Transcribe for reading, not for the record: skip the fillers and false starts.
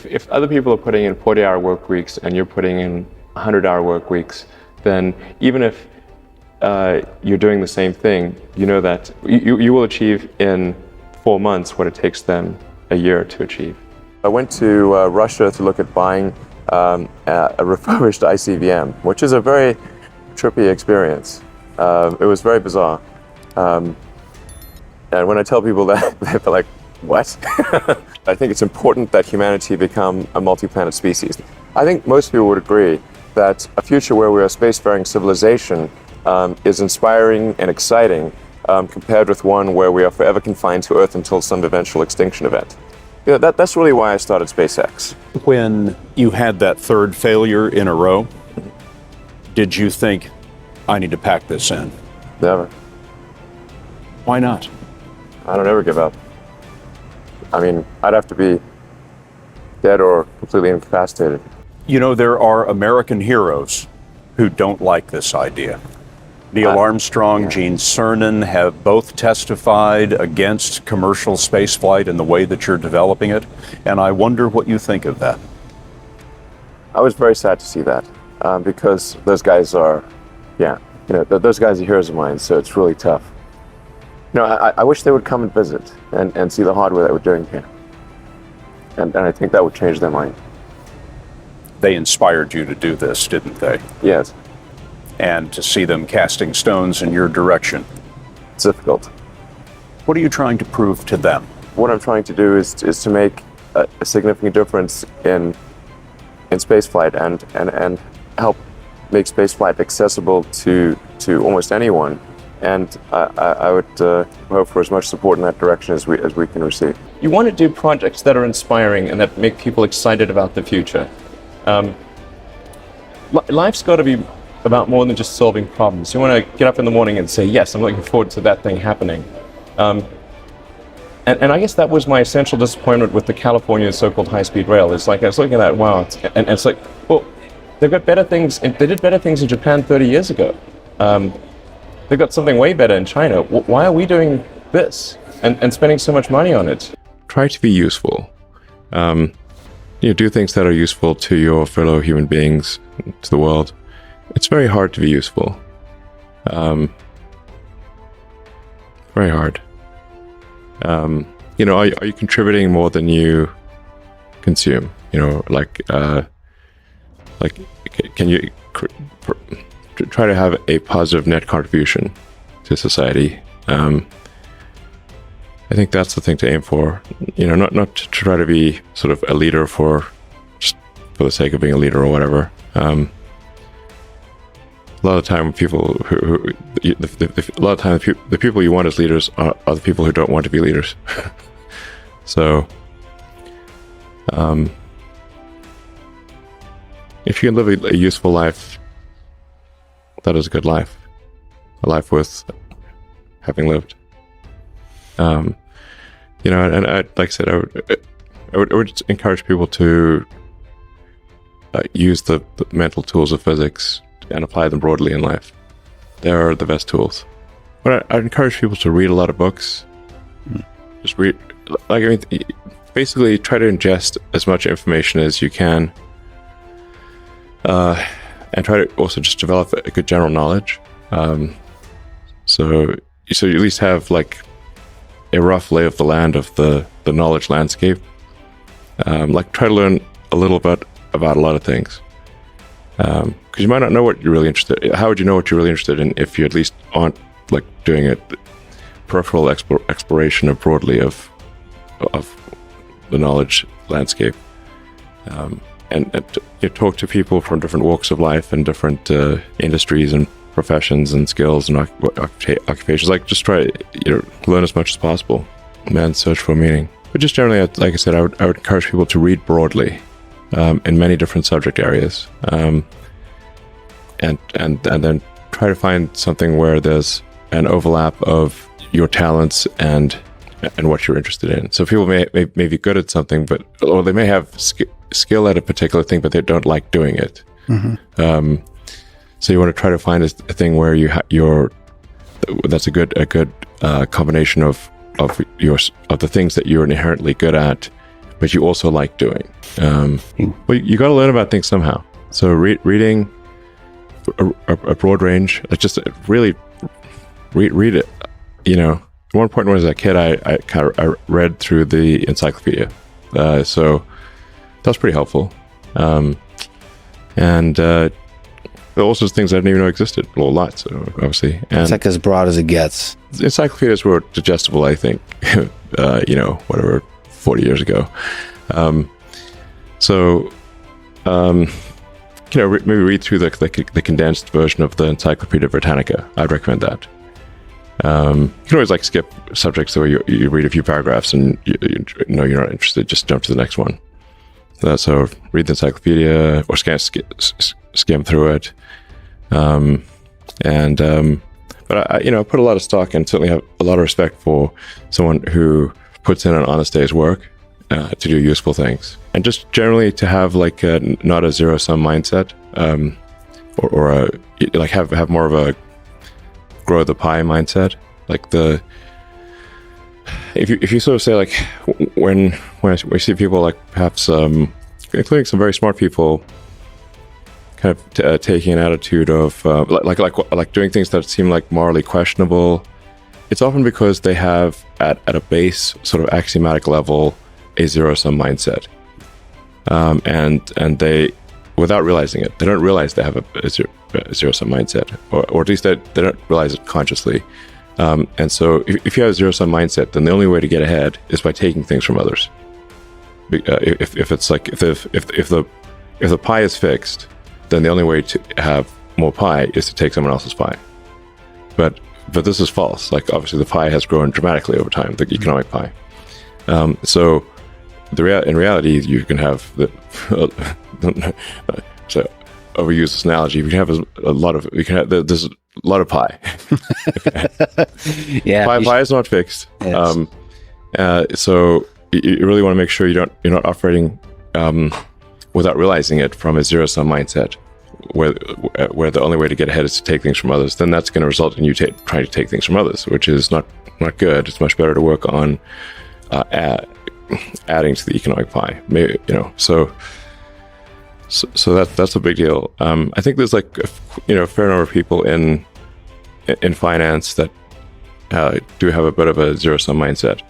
if other people are putting in 40-hour work weeks and you're putting in 100-hour work weeks, then even if you're doing the same thing, you know that you will achieve in 4 months what it takes them a year to achieve. I went to Russia to look at buying a refurbished ICBM, which is a very trippy experience. It was very bizarre. And when I tell people that, they're like, what? I think it's important that humanity become a multi-planet species. I think most people would agree that a future where we're a spacefaring civilization is inspiring and exciting compared with one where we are forever confined to Earth until some eventual extinction event. You know, that's really why I started SpaceX. When you had that third failure in a row, did you think, I need to pack this in? Never. Why not? I don't ever give up. I mean, I'd have to be dead or completely incapacitated. You know, there are American heroes who don't like this idea. Neil Armstrong, Gene Cernan have both testified against commercial spaceflight and the way that you're developing it, and I wonder what you think of that. I was very sad to see that because those guys are, those guys are heroes of mine, so it's really tough. You know, I wish they would come and visit and see the hardware that we're doing here. And I think that would change their mind. They inspired you to do this, didn't they? Yes. And to see them casting stones in your direction. It's difficult. What are you trying to prove to them? What I'm trying to do is to make a significant difference in spaceflight and help make spaceflight accessible to almost anyone. And I would hope for as much support in that direction as we can receive. You want to do projects that are inspiring and that make people excited about the future. Life's got to be about more than just solving problems. You want to get up in the morning and say, yes, I'm looking forward to that thing happening. And I guess that was my essential disappointment with the California so-called high-speed rail. It's like, I was looking at that, wow, and it's like, well, they've got better things, they did better things in Japan 30 years ago. They've got something way better in China. Why are we doing this and spending so much money on it? Try to be useful. Do things that are useful to your fellow human beings, to the world. It's very hard to be useful. Very hard. Are you contributing more than you consume? Can you try to have a positive net contribution to society? I think that's the thing to aim for. Not to try to be sort of a leader for the sake of being a leader or whatever. A lot of the time, the people you want as leaders are the people who don't want to be leaders. So, if you can live a useful life, that is a good life. A life worth having lived. And like I said, I would just encourage people to use the mental tools of physics and apply them broadly in life. They're the best tools. But I'd encourage people to read a lot of books. Just read, basically try to ingest as much information as you can, and try to also just develop a good general knowledge. So you at least have like a rough lay of the land of the knowledge landscape. Try to learn a little bit about a lot of things. Because you might not know what you're really interested in. How would you know what you're really interested in if you at least aren't doing a peripheral exploration broadly of the knowledge landscape? And talk to people from different walks of life and different industries and professions and skills and occupations. Just try to learn as much as possible. Man's search for meaning. But just generally, like I said, I would encourage people to read broadly. In many different subject areas, and then try to find something where there's an overlap of your talents and what you're interested in. So people may be good at something, or they may have skill at a particular thing, but they don't like doing it. Mm-hmm. So you want to try to find a thing where that's a good combination of the things that you're inherently good at, but you also like doing. But you got to learn about things somehow. So reading a broad range, like just really read it. You know, at one point when I was a kid, I read through the encyclopedia. So that was pretty helpful. And there are all sorts of things I didn't even know existed. Well, lots, obviously. And It's like as broad as it gets. encyclopedias were digestible, I think, you know, whatever, 40 years ago. You know, maybe read through the condensed version of the Encyclopedia Britannica. I'd recommend that. You can always like skip subjects where you read a few paragraphs and you know you're not interested, just jump to the next one. So read the encyclopedia or skim through it. But I, you know, put a lot of stock and certainly have a lot of respect for someone who puts in an honest day's work to do useful things, and just generally to have like not a zero-sum mindset, or like have more of a grow the pie mindset. Like if you sort of say like when we see people like perhaps including some very smart people kind of taking an attitude of like doing things that seem like morally questionable, it's often because they have at a base sort of axiomatic level a zero-sum mindset, and they, without realizing it, they don't realize they have a zero-sum mindset, or at least they don't realize it consciously. And so if you have a zero-sum mindset, then the only way to get ahead is by taking things from others. If it's like if the pie is fixed, then the only way to have more pie is to take someone else's pie. But this is false. Like obviously the pie has grown dramatically over time, the economic pie. So in reality, you can have so overuse this analogy. You can have there's a lot of pie. Yeah, pie is not fixed. Yes. So you really want to make sure you're not operating without realizing it from a zero-sum mindset, where the only way to get ahead is to take things from others. Then that's going to result in you trying to take things from others, which is not good. It's much better to work on adding to the economic pie. Maybe, you know, so that's a big deal. I think there's like a fair number of people in finance that do have a bit of a zero-sum mindset.